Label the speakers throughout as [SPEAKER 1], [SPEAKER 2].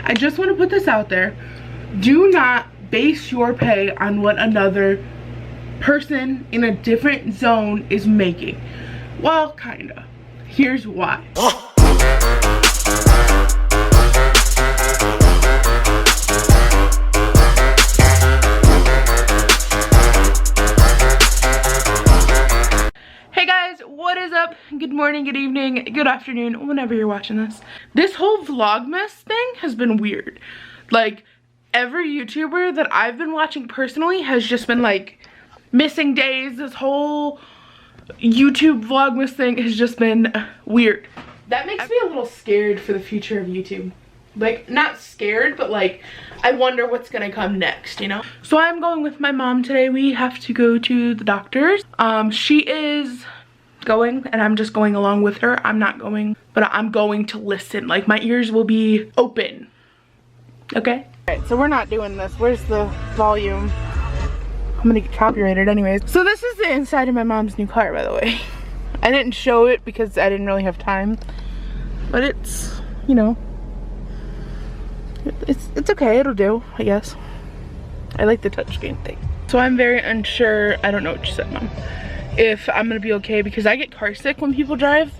[SPEAKER 1] I just want to put this out there. Do not base your pay on what another person in a different zone is making. Well, kinda. Here's why. Hey guys, what is up? Good morning, good evening, good afternoon, whenever you're watching this. This whole vlogmas thing has been weird. Like, every YouTuber that I've been watching personally has just been like missing days. This whole YouTube vlogmas thing has just been weird. That makes me a little scared for the future of YouTube. Like, not scared, but like, I wonder what's gonna come next, you know? So I'm going with my mom today. We have to go to the doctor's. She is going, and I'm just going along with her. I'm not going, but I'm going to listen. Like, my ears will be open, okay? Alright, so we're not doing this. Where's the volume? I'm gonna get copyrighted anyways. So this is the inside of my mom's new car, by the way. I didn't show it because I didn't really have time. But it's, you know, it's okay, it'll do, I guess. I like the touchscreen thing. So I'm very unsure, I don't know what you said, Mom, if I'm gonna be okay because I get car sick when people drive.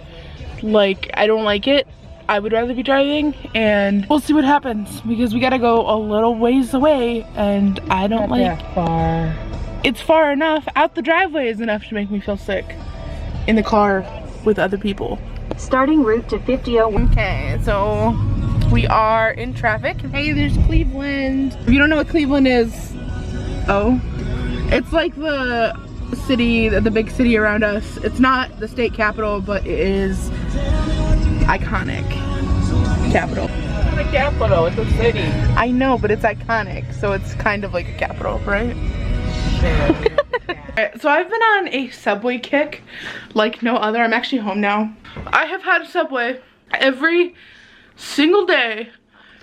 [SPEAKER 1] Like, I don't like it. I would rather be driving, and we'll see what happens because we gotta go a little ways away, and I don't like that far. It's far enough. Out the driveway is enough to make me feel sick in the car with other people.
[SPEAKER 2] Starting route to 5001.
[SPEAKER 1] Okay, so we are in traffic. Hey, there's Cleveland. If you don't know what Cleveland is, oh, it's like the city, the big city around us. It's not the state capital, but it is iconic capital.
[SPEAKER 3] It's not a capital, it's a city.
[SPEAKER 1] I know, but it's iconic, so it's kind of like a capital, right? Alright, so I've been on a Subway kick like no other. I'm actually home now. I have had Subway every single day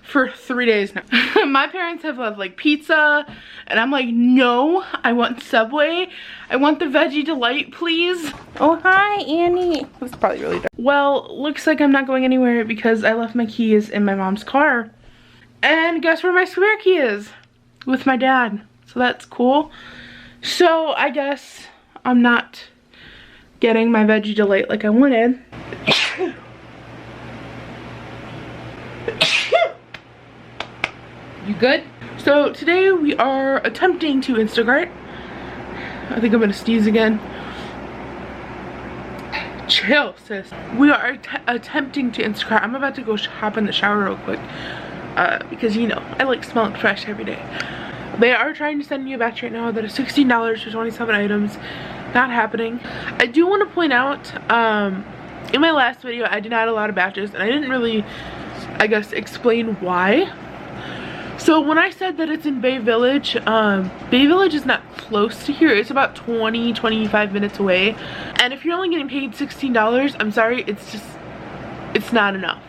[SPEAKER 1] for 3 days now. My parents have loved like pizza, and I'm like, no, I want Subway. I want the Veggie Delight, please. Oh, hi, Annie. This is probably really dark. Well, looks like I'm not going anywhere because I left my keys in my mom's car. And guess where my spare key is? With my dad. So that's cool. So I guess I'm not getting my Veggie Delight like I wanted. You good? So today we are attempting to Instacart. I think I'm gonna sneeze again. Chill, sis. We are attempting to Instacart. I'm about to go hop in the shower real quick. Because, you know, I like smelling fresh every day. They are trying to send me a batch right now that is $16 for 27 items. Not happening. I do want to point out, in my last video, I did add a lot of batches, and I didn't really, I guess, explain why. So when I said that it's in Bay Village is not close to here. It's about 20-25 minutes away. And if you're only getting paid $16, I'm sorry, it's not enough.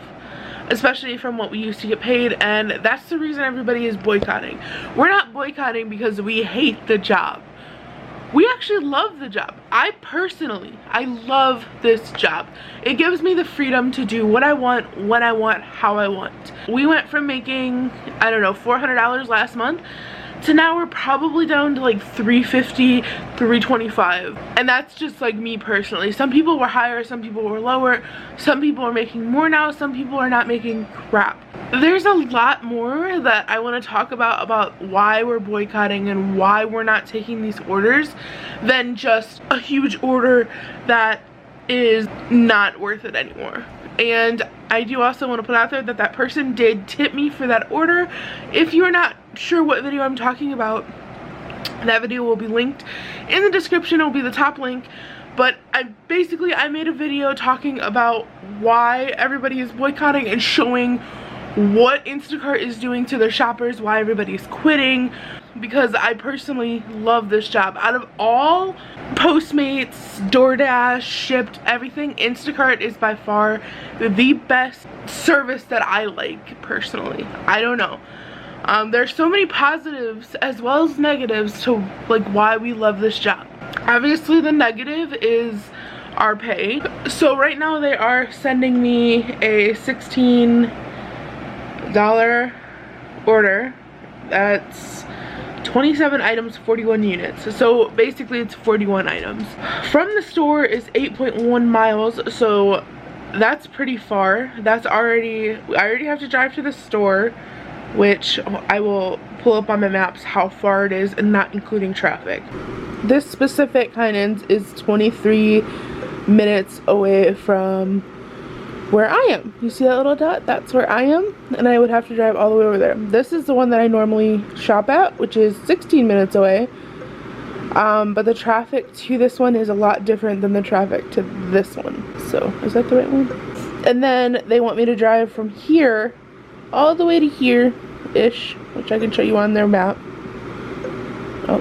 [SPEAKER 1] Especially from what we used to get paid, and that's the reason everybody is boycotting. We're not boycotting because we hate the job. We actually love the job. I love this job. It gives me the freedom to do what I want, when I want, how I want. We went from making, I don't know, $400 last month to now we're probably down to like $350, $325. And that's just like me personally. Some people were higher, some people were lower. Some people are making more now, some people are not making crap. There's a lot more that I want to talk about why we're boycotting and why we're not taking these orders than just a huge order that is not worth it anymore. And I do also want to put out there that that person did tip me for that order. If you are not sure what video I'm talking about, that video will be linked in the description. It will be the top link. But I made a video talking about why everybody is boycotting and showing what Instacart is doing to their shoppers, why everybody is quitting, because I personally love this job. Out of all Postmates, DoorDash, Shipped, everything, Instacart is by far the best service that I like personally. I don't know. There's so many positives as well as negatives to like why we love this job. Obviously the negative is our pay. So right now they are sending me a $1 order. That's 27 items, 41 units. So basically it's 41 items. From the store is 8.1 miles, so that's pretty far. I already have to drive to the store, which I will pull up on my maps how far it is, and not including traffic. This specific Heinen's is 23 minutes away from where I am. You see that little dot? That's where I am, and I would have to drive all the way over there. This is the one that I normally shop at, which is 16 minutes away. But the traffic to this one is a lot different than the traffic to this one. So, is that the right one? And then they want me to drive from here all the way to here-ish, which I can show you on their map. Oh.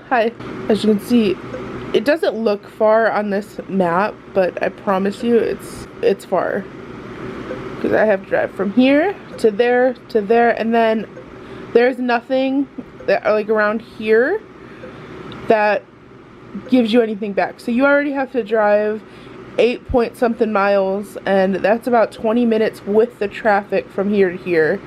[SPEAKER 1] Hi. As you can see, it doesn't look far on this map, but I promise you it's far. Because I have to drive from here to there, and then there's nothing that, like, around here that gives you anything back. So you already have to drive 8-point-something miles, and that's about 20 minutes with the traffic from here to here.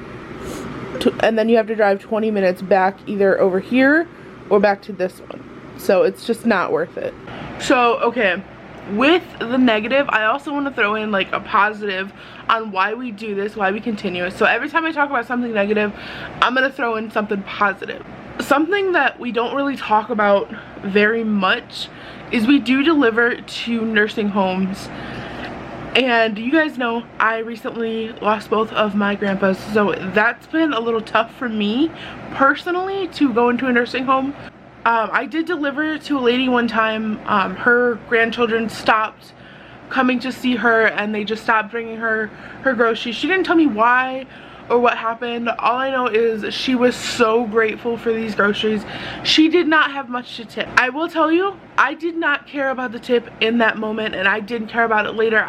[SPEAKER 1] And then you have to drive 20 minutes back either over here or back to this one. So it's just not worth it. So, okay, with the negative, I also want to throw in like a positive on why we do this, why we continue it. So every time I talk about something negative, I'm going to throw in something positive. Something that we don't really talk about very much is we do deliver to nursing homes. And you guys know I recently lost both of my grandpas, so that's been a little tough for me personally to go into a nursing home. I did deliver to a lady one time. Her grandchildren stopped coming to see her, and they just stopped bringing her groceries. She didn't tell me why or what happened. All I know is she was so grateful for these groceries. She did not have much to tip. I will tell you, I did not care about the tip in that moment, and I didn't care about it later.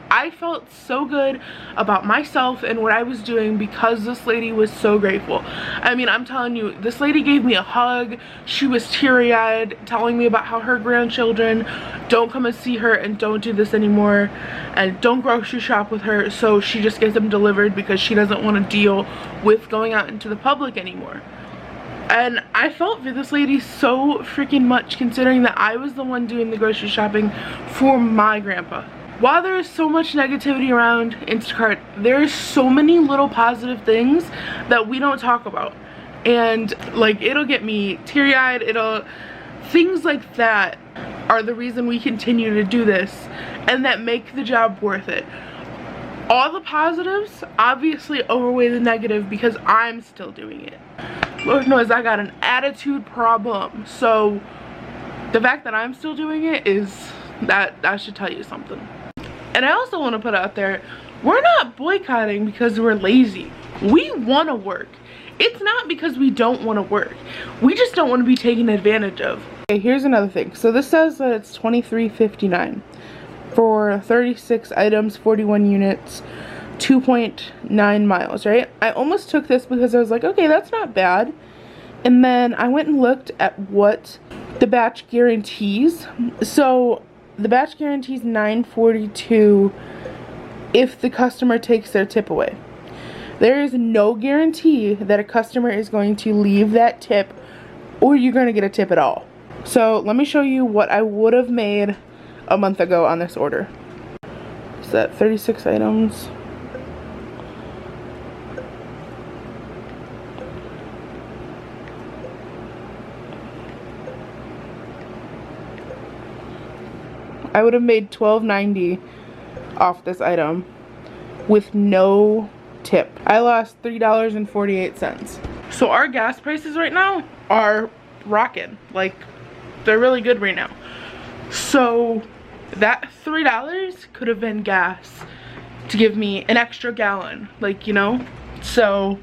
[SPEAKER 1] I felt so good about myself and what I was doing because this lady was so grateful. I mean, I'm telling you, this lady gave me a hug. She was teary-eyed, telling me about how her grandchildren don't come and see her and don't do this anymore and don't grocery shop with her, so she just gets them delivered because she doesn't want to deal with going out into the public anymore. And I felt for this lady so freaking much, considering that I was the one doing the grocery shopping for my grandpa. While there is so much negativity around Instacart, there's so many little positive things that we don't talk about. And like, it'll get me teary-eyed, things like that are the reason we continue to do this and that make the job worth it. All the positives obviously outweigh the negative because I'm still doing it. Lord knows I got an attitude problem. So the fact that I'm still doing it that should tell you something. And I also want to put out there, we're not boycotting because we're lazy. We want to work. It's not because we don't want to work. We just don't want to be taken advantage of. Okay, here's another thing. So this says that it's $23.59 for 36 items, 41 units, 2.9 miles, right? I almost took this because I was like, okay, that's not bad. And then I went and looked at what the batch guarantees. So the batch guarantees $9.42 if the customer takes their tip away. There is no guarantee that a customer is going to leave that tip or you're going to get a tip at all. So let me show you what I would have made a month ago on this order. Is that 36 items? I would have made $12.90 off this item with no tip. I lost $3.48. So our gas prices right now are rocking. Like, they're really good right now. So that $3 could have been gas to give me an extra gallon, like, you know. So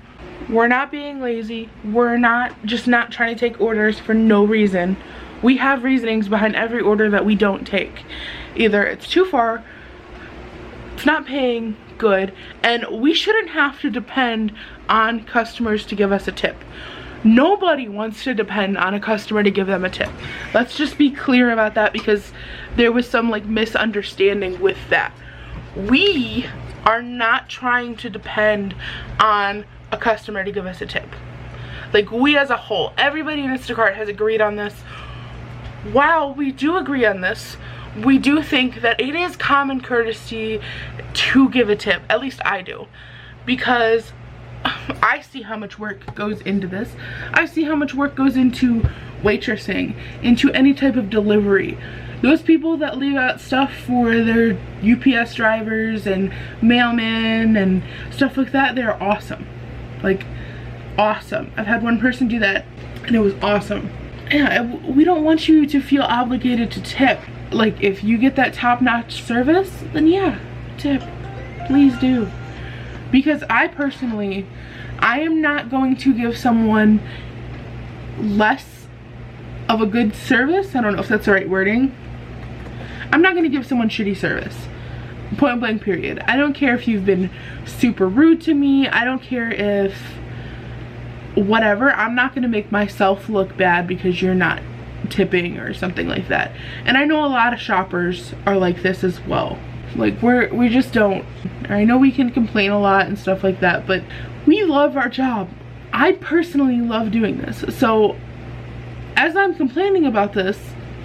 [SPEAKER 1] we're not being lazy. We're not trying to take orders for no reason. We have reasonings behind every order that we don't take. Either it's too far, it's not paying good, and we shouldn't have to depend on customers to give us a tip. Nobody wants to depend on a customer to give them a tip. Let's just be clear about that, because there was some like misunderstanding with that. We are not trying to depend on a customer to give us a tip. Like, we as a whole, everybody in Instacart has agreed on this. While we do agree on this, we do think that it is common courtesy to give a tip. At least I do, because I see how much work goes into this. I see how much work goes into waitressing, into any type of delivery. Those people that leave out stuff for their UPS drivers and mailmen and stuff like that, they're awesome. Like, awesome. I've had one person do that and it was awesome. Yeah, we don't want you to feel obligated to tip. Like, if you get that top-notch service, then yeah, tip. Please do. Because I personally, I am not going to give someone less of a good service. I don't know if that's the right wording. I'm not going to give someone shitty service. Point blank period. I don't care if you've been super rude to me. I don't care if whatever. I'm not going to make myself look bad because you're not tipping or something like that. And I know a lot of shoppers are like this as well. Like, we just don't. I know we can complain a lot and stuff like that, but we love our job. I personally love doing this. So as I'm complaining about this,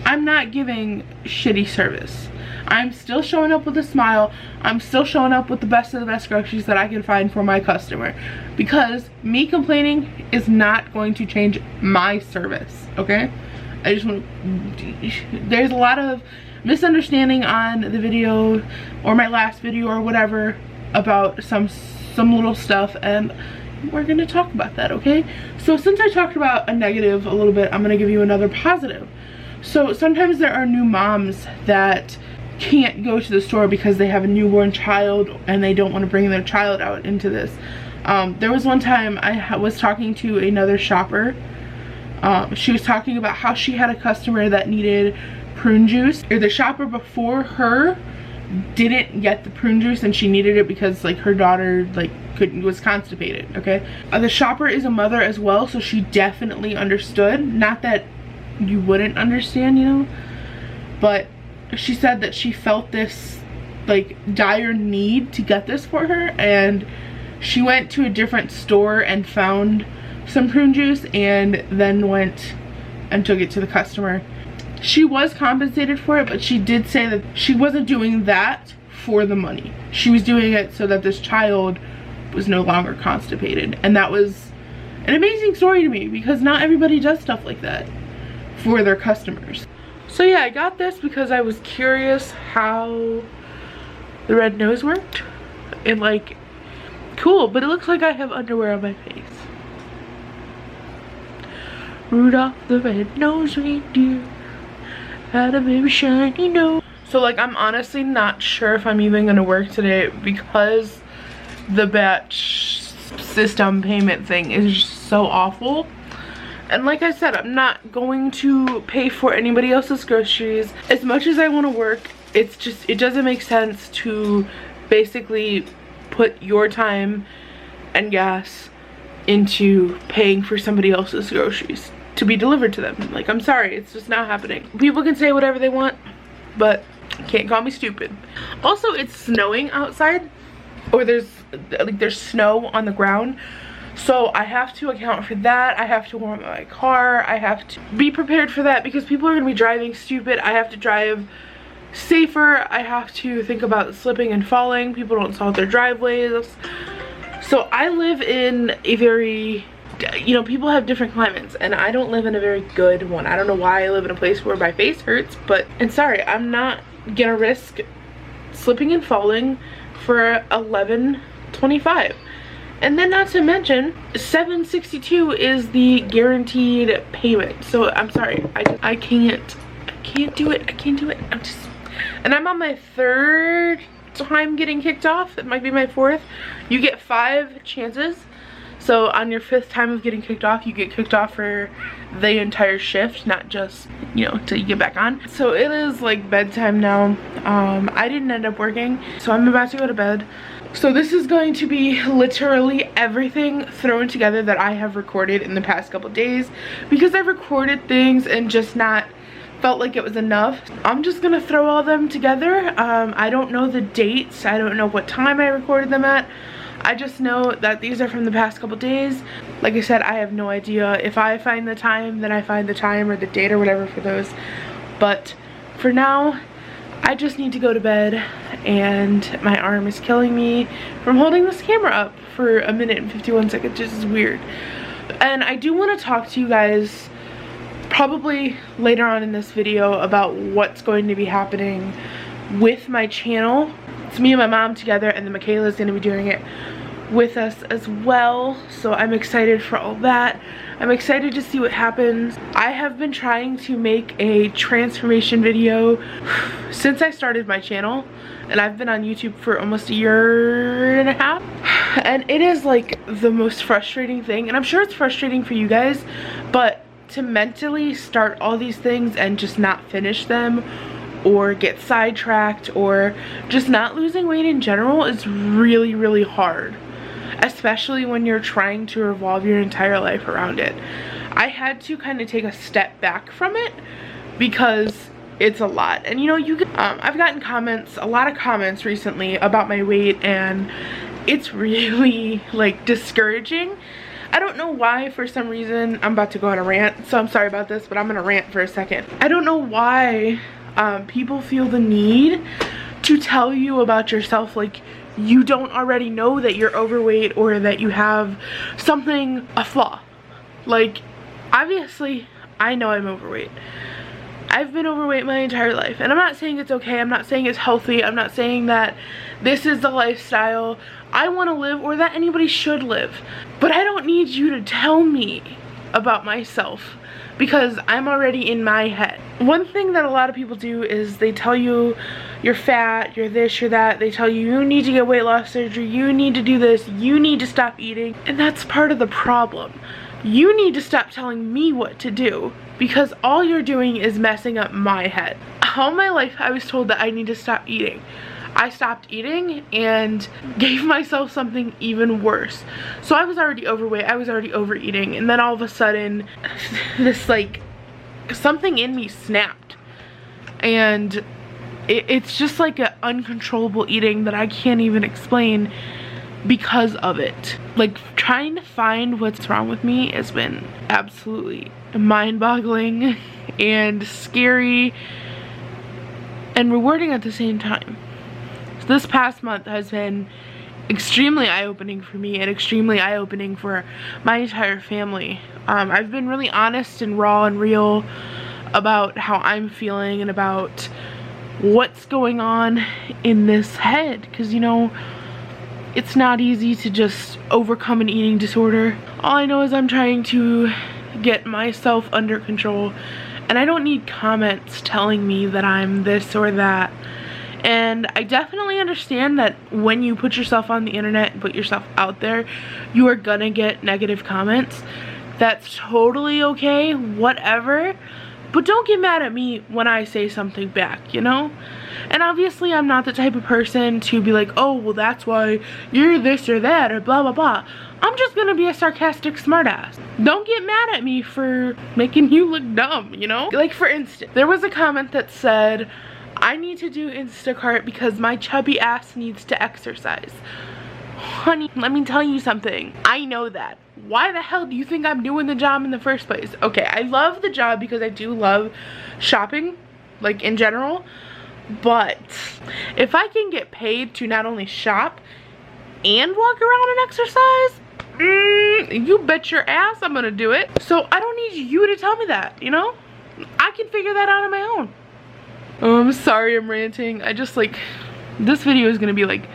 [SPEAKER 1] I'm not giving shitty service. I'm still showing up with a smile. I'm still showing up with the best of the best groceries that I can find for my customer, because me complaining is not going to change my service, okay? I just want to, there's a lot of misunderstanding on the video or my last video or whatever about some little stuff, and we're gonna talk about that, okay? So since I talked about a negative a little bit, I'm gonna give you another positive. So sometimes there are new moms that can't go to the store because they have a newborn child and they don't want to bring their child out into this. There was one time I was talking to another shopper. She was talking about how she had a customer that needed prune juice. The shopper before her didn't get the prune juice and she needed it because like her daughter was constipated, okay? The shopper is a mother as well, so she definitely understood. Not that you wouldn't understand, you know, but she said that she felt this like dire need to get this for her, and she went to a different store and found some prune juice and then went and took it to the customer. She was compensated for it, but she did say that she wasn't doing that for the money. She was doing it so that this child was no longer constipated. And that was an amazing story to me, because not everybody does stuff like that for their customers. So yeah, I got this because I was curious how the red nose worked. And like, cool, but it looks like I have underwear on my face. Rudolph the red-nosed reindeer had a very shiny nose. So like, I'm honestly not sure if I'm even gonna work today because the batch system payment thing is just so awful. And like I said, I'm not going to pay for anybody else's groceries. As much as I want to work, it's just, it doesn't make sense to basically put your time and gas into paying for somebody else's groceries to be delivered to them. Like, I'm sorry, it's just not happening. People can say whatever they want, but can't call me stupid. Also, it's snowing outside, or there's snow on the ground. So I have to account for that. I have to warm up my car. I have to be prepared for that because people are gonna be driving stupid. I have to drive safer. I have to think about slipping and falling. People don't salt their driveways. So I live in a very, you know, people have different climates, and I don't live in a very good one. I don't know why I live in a place where my face hurts, but, and sorry, I'm not gonna risk slipping and falling for $11.25. And then, not to mention, $7.62 is the guaranteed payment. So I'm sorry, I can't do it. I can't do it. And I'm on my third time getting kicked off. It might be my fourth. You get 5 chances. So on your 5th time of getting kicked off, you get kicked off for the entire shift, not just, you know, till you get back on. So it is like bedtime now. I didn't end up working, so I'm about to go to bed. So this is going to be literally everything thrown together that I have recorded in the past couple days, because I've recorded things and just not felt like it was enough. I'm just gonna throw all them together. I don't know the dates. I don't know what time I recorded them at. I just know that these are from the past couple days. Like I said, I have no idea. If I find the time, then I find the time or the date or whatever for those. But for now, I just need to go to bed, and my arm is killing me from holding this camera up for 1 minute and 51 seconds. This is weird. And I do want to talk to you guys probably later on in this video about what's going to be happening with my channel. It's me and my mom together, and then Michaela's going to be doing it with us as well. So I'm excited for all that. I'm excited to see what happens. I have been trying to make a transformation video since I started my channel, and I've been on YouTube for almost 1.5 years. And it is like the most frustrating thing, and I'm sure it's frustrating for you guys, but to mentally start all these things and just not finish them, or get sidetracked, or just not losing weight in general is really, really hard, especially when you're trying to revolve your entire life around it. I had to kind of take a step back from it because it's a lot. And you know, I've gotten comments, a lot of comments recently about my weight, and it's really like discouraging. I don't know why. For some reason, I'm about to go on a rant, so I'm sorry about this, but I'm gonna rant for a second. I don't know why people feel the need to tell you about yourself like you don't already know that you're overweight or that you have something, a flaw. Like, obviously I know I'm overweight. I've been overweight my entire life, and I'm not saying it's okay, I'm not saying it's healthy, I'm not saying that this is the lifestyle I want to live or that anybody should live, but I don't need you to tell me about myself because I'm already in my head. One thing that a lot of people do is they tell you you're fat, you're this, you're that. They tell you need to get weight loss surgery, you need to do this, you need to stop eating. And that's part of the problem. You need to stop telling me what to do, because all you're doing is messing up my head. All my life I was told that I need to stop eating. I stopped eating and gave myself something even worse. So I was already overweight, I was already overeating, and then all of a sudden this like something in me snapped, and it's just like an uncontrollable eating that I can't even explain because of it. Like, trying to find what's wrong with me has been absolutely mind-boggling and scary and rewarding at the same time. So this past month has been extremely eye-opening for me and extremely eye-opening for my entire family. I've been really honest and raw and real about how I'm feeling and about what's going on in this head, because you know, it's not easy to just overcome an eating disorder. All I know is I'm trying to get myself under control, and I don't need comments telling me that I'm this or that. And I definitely understand that when you put yourself on the internet and put yourself out there, you are gonna get negative comments. That's totally okay, whatever. But don't get mad at me when I say something back, you know? And obviously I'm not the type of person to be like, oh, well that's why you're this or that or blah blah blah. I'm just gonna be a sarcastic smartass. Don't get mad at me for making you look dumb, you know? Like, for instance, there was a comment that said, I need to do Instacart because my chubby ass needs to exercise. Honey, let me tell you something. I know that. Why the hell do you think I'm doing the job in the first place? Okay, I love the job because I do love shopping, like in general, but if I can get paid to not only shop and walk around and exercise, you bet your ass I'm gonna do it. So I don't need you to tell me that, you know? I can figure that out on my own. Oh, I'm sorry I'm ranting. I just like, this video is gonna be like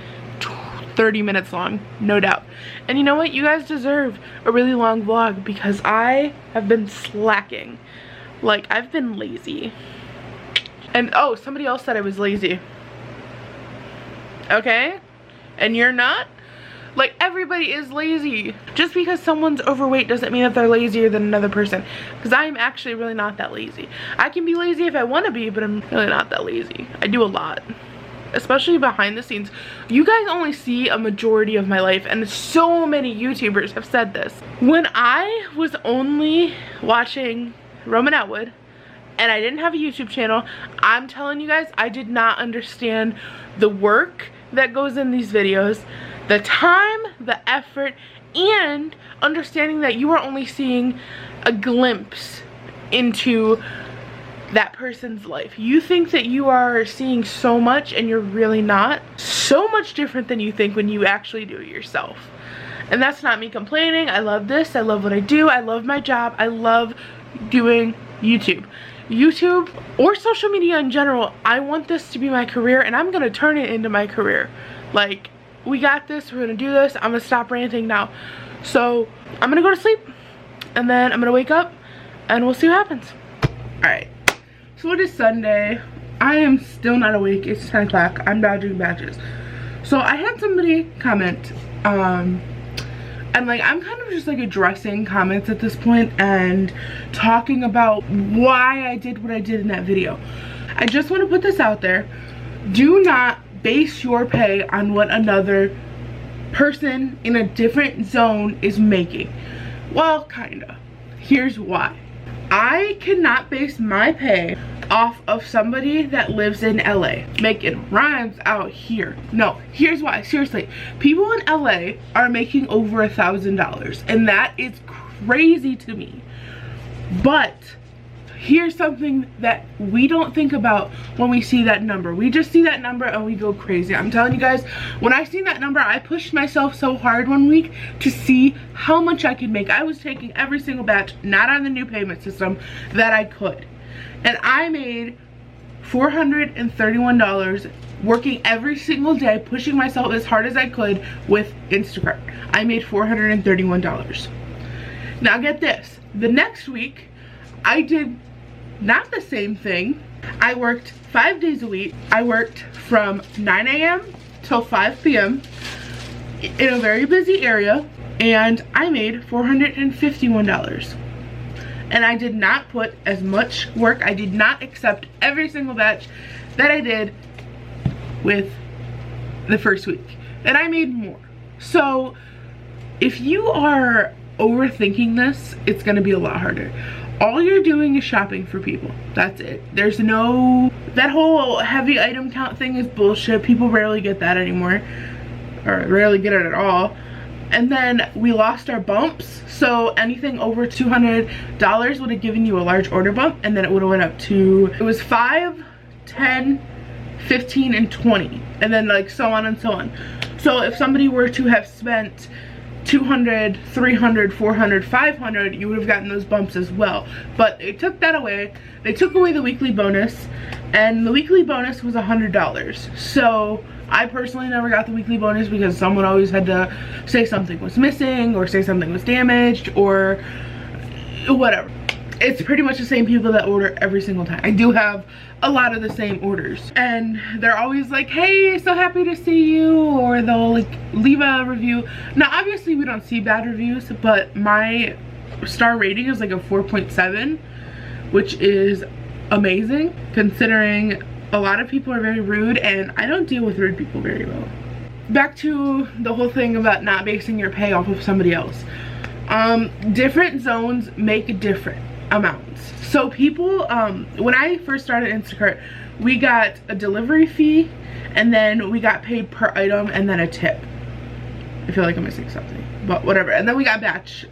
[SPEAKER 1] 30 minutes long, no doubt. And you know what? You guys deserve a really long vlog because I have been slacking. Like, I've been lazy. And oh, somebody else said I was lazy. Okay? And you're not? Like, everybody is lazy. Just because someone's overweight doesn't mean that they're lazier than another person. Because I'm actually really not that lazy. I can be lazy if I want to be, but I'm really not that lazy. I do a lot. Especially behind the scenes. You guys only see a majority of my life, and so many YouTubers have said this. When I was only watching Roman Atwood and I didn't have a YouTube channel, I'm telling you guys, I did not understand the work that goes in these videos, the time, the effort, and understanding that you are only seeing a glimpse into that person's life. You think that you are seeing so much and you're really not. So much different than you think when you actually do it yourself. And that's not me complaining. I love this. I love what I do. I love my job. I love doing YouTube. YouTube or social media in general, I want this to be my career, and I'm gonna turn it into my career. Like, we got this, we're gonna do this. I'm gonna stop ranting now. So I'm gonna go to sleep, and then I'm gonna wake up and we'll see what happens. Alright, so it is Sunday. I am still not awake. It's 10 o'clock. I'm dodging batches. So I had somebody comment, and like, I'm kind of just like addressing comments at this point and talking about why I did what I did in that video. I just want to put this out there. Do not base your pay on what another person in a different zone is making. Well, kinda. Here's why. I cannot base my pay off of somebody that lives in LA making rhymes out here. No, here's why. Seriously, people in LA are making over $1,000, and that is crazy to me. But here's something that we don't think about when we see that number. We just see that number and we go crazy. I'm telling you guys, when I seen that number, I pushed myself so hard one week to see how much I could make. I was taking every single batch, not on the new payment system, that I could. And I made $431 working every single day, pushing myself as hard as I could with Instacart. I made $431. Now get this, the next week, I did not the same thing. I worked 5 days a week. I worked from 9 a.m. till 5 p.m. in a very busy area, and I made $451. And I did not put as much work. I did not accept every single batch that I did with the first week. And I made more. So if you are overthinking this, it's gonna be a lot harder. All you're doing is shopping for people. That's it. There's no, that whole heavy item count thing is bullshit. People rarely get that anymore, or rarely get it at all. And then we lost our bumps, so anything over $200 would have given you a large order bump, and then it would have went up to, it was 5, 10, 15, and 20, and then like so on and so on. So if somebody were to have spent 200, 300, 400, 500, you would have gotten those bumps as well. But they took that away. They took away the weekly bonus, and the weekly bonus was $100. So I personally never got the weekly bonus because someone always had to say something was missing or say something was damaged or whatever. It's pretty much the same people that order every single time. I do have a lot of the same orders, and they're always like, hey, so happy to see you, or they'll like leave a review. Now obviously we don't see bad reviews, but my star rating is like a 4.7, which is amazing considering a lot of people are very rude, and I don't deal with rude people very well. Back to the whole thing about not basing your pay off of somebody else. Different zones make different amounts. So people, when I first started Instacart, we got a delivery fee, and then we got paid per item, and then a tip. I feel like I'm missing something, but whatever. And then we got batch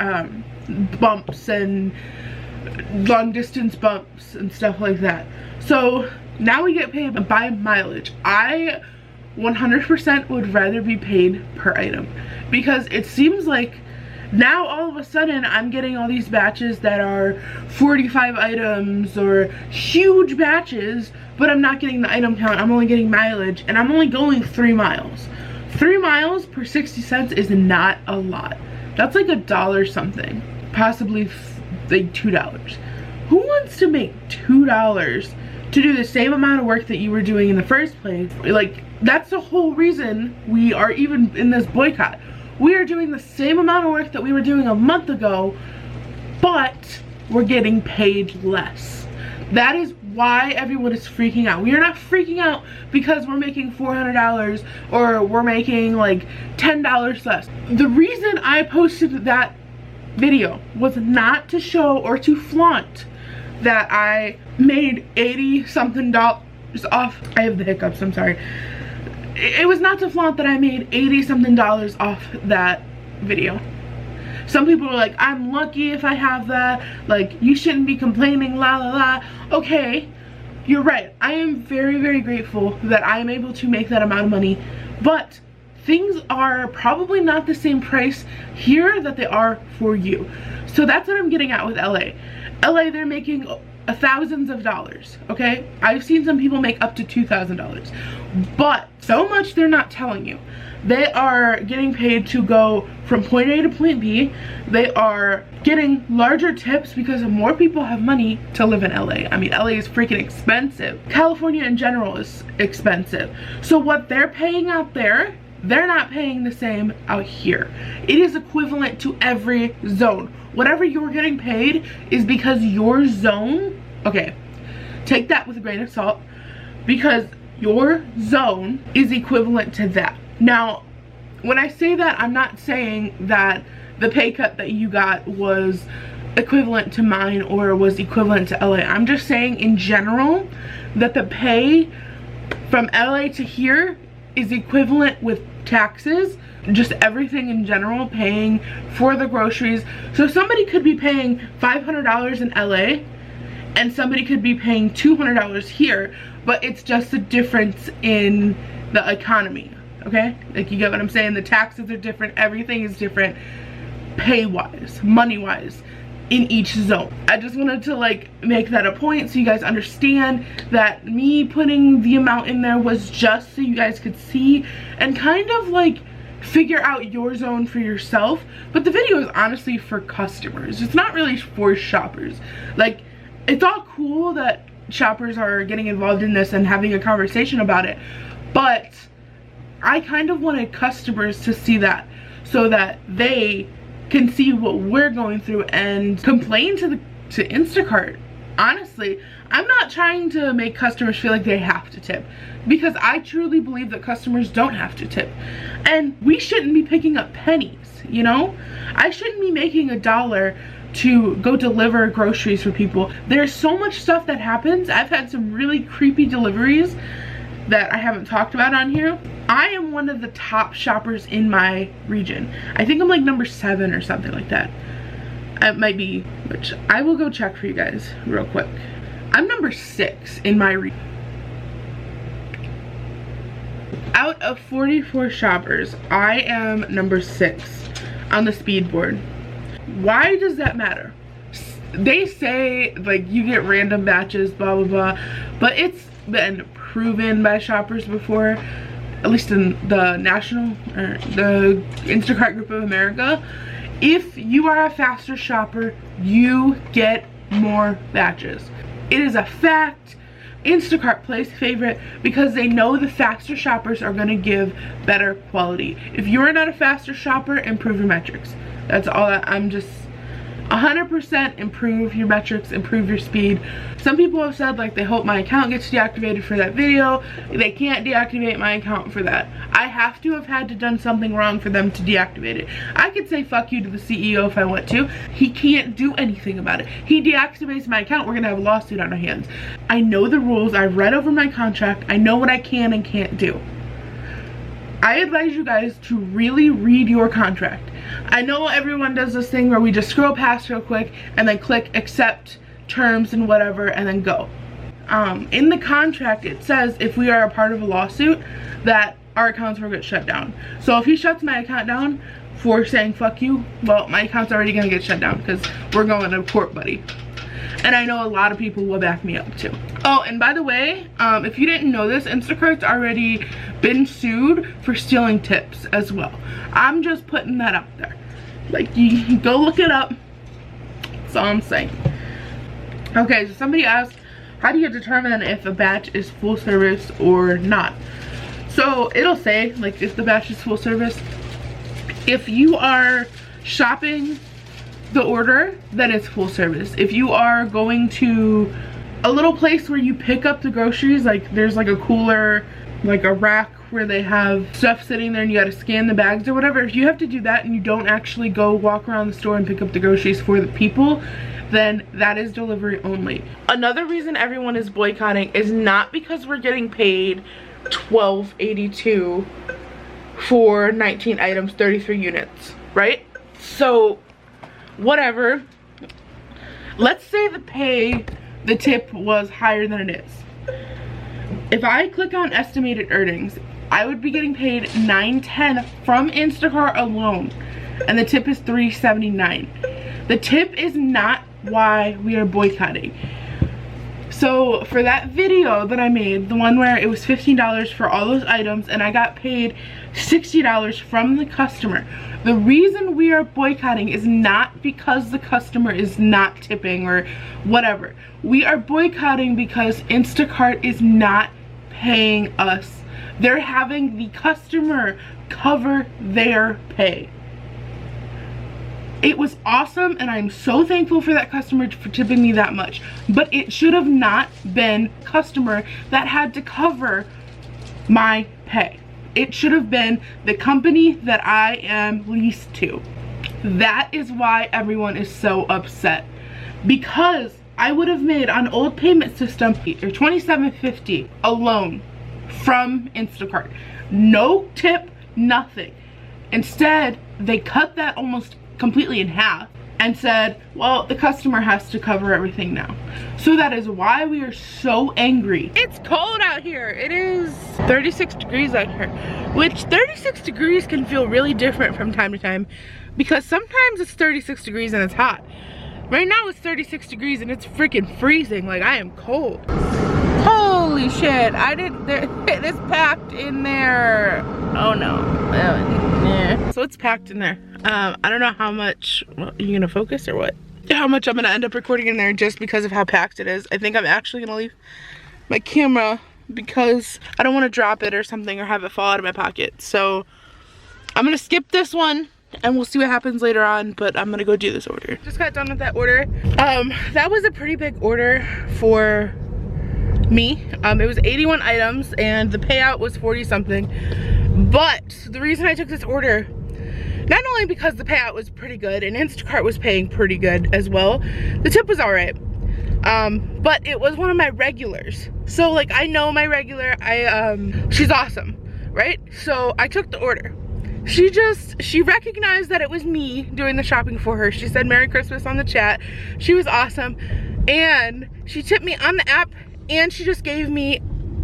[SPEAKER 1] bumps and long distance bumps and stuff like that. So now we get paid by mileage. I 100% would rather be paid per item, because it seems like now all of a sudden I'm getting all these batches that are 45 items or huge batches, but I'm not getting the item count. I'm only getting mileage, and I'm only going 3 miles. 3 miles per 60 cents is not a lot. That's like $1 something, possibly like $2. Who wants to make $2 to do the same amount of work that you were doing in the first place? Like, that's the whole reason we are even in this boycott. We are doing the same amount of work that we were doing a month ago, but we're getting paid less. That is why everyone is freaking out. We are not freaking out because we're making $400 or we're making like $10 less. The reason I posted that video was not to show or to flaunt that I made 80 something dollars off. I have the hiccups, I'm sorry. It was not to flaunt that I made 80 something dollars off that video. Some people are like, I'm lucky if I have that, like, you shouldn't be complaining, la la la. Okay, you're right. I am very, very grateful that I'm able to make that amount of money, but things are probably not the same price here that they are for you. So that's what I'm getting at with LA. LA, they're making thousands of dollars, okay? I've seen some people make up to $2,000, but so much they're not telling you. They are getting paid to go from point A to point B. They are getting larger tips because more people have money to live in LA. I mean, LA is freaking expensive. California in general is expensive. So what they're paying out there, they're not paying the same out here. It is equivalent to every zone. Whatever you're getting paid is because your zone, okay, take that with a grain of salt, because your zone is equivalent to that. Now, when I say that, I'm not saying that the pay cut that you got was equivalent to mine or was equivalent to LA. I'm just saying in general that the pay from LA to here is equivalent with taxes, just everything in general, paying for the groceries. So somebody could be paying $500 in LA and somebody could be paying $200 here, but it's just a difference in the economy, okay? Like, you get what I'm saying? The taxes are different, everything is different, pay-wise, money-wise, in each zone. I just wanted to like make that a point so you guys understand that me putting the amount in there was just so you guys could see and kind of like figure out your zone for yourself. But the video is honestly for customers. It's not really for shoppers. Like, it's all cool that shoppers are getting involved in this and having a conversation about it, but I kind of wanted customers to see that so that they can see what we're going through and complain to Instacart. Honestly, I'm not trying to make customers feel like they have to tip, because I truly believe that customers don't have to tip, and we shouldn't be picking up pennies, you know? I shouldn't be making $1 to go deliver groceries for people. There's so much stuff that happens. I've had some really creepy deliveries that I haven't talked about on here. I am one of the top shoppers in my region. I think I'm like number 7 or something like that. It might be, which I will go check for you guys real quick. I'm number 6 in my region. Out of 44 shoppers, I am number 6 on the speed board. Why does that matter? They say like you get random batches, blah blah blah, but it's been proven by shoppers before, at least in the national or the Instacart group of America, if you are a faster shopper, you get more batches. It is a fact. Instacart plays favorite because they know the faster shoppers are going to give better quality. If you're not a faster shopper, improve your metrics. That's all. I'm just 100% improve your metrics, improve your speed. Some people have said like they hope my account gets deactivated for that video. They can't deactivate my account for that. I have to have had to done something wrong for them to deactivate it. I could say fuck you to the CEO if I want to. He can't do anything about it. He deactivates my account, we're gonna have a lawsuit on our hands. I know the rules. I've read over my contract. I know what I can and can't do. I advise you guys to really read your contract. I know everyone does this thing where we just scroll past real quick and then click accept terms and whatever and then go. In the contract it says if we are a part of a lawsuit that our accounts will get shut down. So if he shuts my account down for saying fuck you, well, my account's already gonna get shut down because we're going to court, buddy. And I know a lot of people will back me up too. Oh, and by the way, if you didn't know this, Instacart's already been sued for stealing tips as well. I'm just putting that out there. Like, you can go look it up. That's all I'm saying. Okay, so somebody asked, how do you determine if a batch is full service or not? So it'll say, like, if the batch is full service. If you are shopping the order, then it's full service. If you are going to a little place where you pick up the groceries, like there's like a cooler, like a rack where they have stuff sitting there and you gotta scan the bags or whatever, if you have to do that and you don't actually go walk around the store and pick up the groceries for the people, then that is delivery only. Another reason everyone is boycotting is not because we're getting paid $12.82 for 19 items, 33 units, right? So whatever, let's say the tip was higher than it is. If I click on estimated earnings, I would be getting paid $9.10 from Instacart alone, and the tip is $3.79. The tip is not why we are boycotting. So for that video that I made, the one where it was $15 for all those items and I got paid $60 from the customer, the reason we are boycotting is not because the customer is not tipping or whatever. We are boycotting because Instacart is not paying us. They're having the customer cover their pay. It was awesome and I'm so thankful for that customer for tipping me that much, but it should have not been customer that had to cover my pay. It should have been the company that I am leased to. That is why everyone is so upset, because I would have made on old payment system $27.50 alone from Instacart. No tip, nothing. Instead, they cut that almost completely in half and said, well, the customer has to cover everything now. So that is why we are so angry. It's cold out here. It is 36 degrees out here, which 36 degrees can feel really different from time to time, because sometimes it's 36 degrees and it's hot. Right now it's 36 degrees and it's freaking freezing. Like, I am cold. Holy shit, it's packed in there. Oh no. So it's packed in there. I don't know how much, well, are you gonna focus or what? How much I'm gonna end up recording in there just because of how packed it is. I think I'm actually gonna leave my camera because I don't wanna drop it or something or have it fall out of my pocket. So I'm gonna skip this one and we'll see what happens later on, but I'm gonna go do this order. Just got done with that order. That was a pretty big order for me. It was 81 items and the payout was 40 something. But the reason I took this order, not only because the payout was pretty good and Instacart was paying pretty good as well, the tip was all right, but it was one of my regulars. So like, I know my regular, she's awesome, right? So I took the order. She recognized that it was me doing the shopping for her. She said Merry Christmas on the chat. She was awesome, and she tipped me on the app, and she just gave me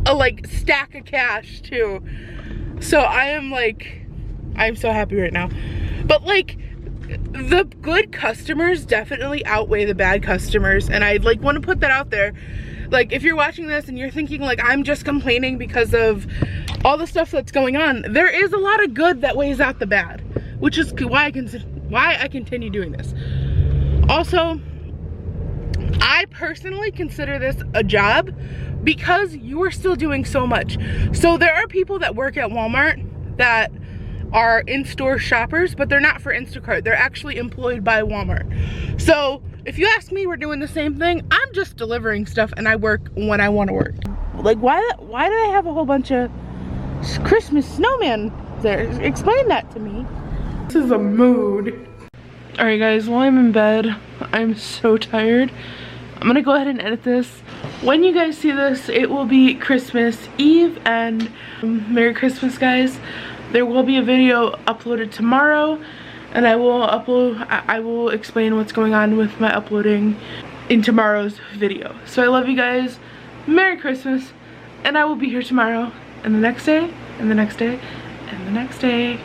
[SPEAKER 1] a like stack of cash too. So I'm so happy right now. But like, the good customers definitely outweigh the bad customers, and I like want to put that out there. Like, if you're watching this and you're thinking like I'm just complaining because of all the stuff that's going on, there is a lot of good that weighs out the bad, which is why I continue doing this. Also, I personally consider this a job because you are still doing so much. So there are people that work at Walmart that are in-store shoppers, but they're not for Instacart. They're actually employed by Walmart. So if you ask me, we're doing the same thing. I'm just delivering stuff and I work when I want to work. Like, why do they have a whole bunch of Christmas snowman there? Explain that to me. This is a mood. All right guys, while I'm in bed, I'm so tired. I'm gonna go ahead and edit this. When you guys see this, it will be Christmas Eve, and Merry Christmas guys. There will be a video uploaded tomorrow, and I will explain what's going on with my uploading in tomorrow's video. So I love you guys. Merry Christmas, and I will be here tomorrow, and the next day, and the next day, and the next day.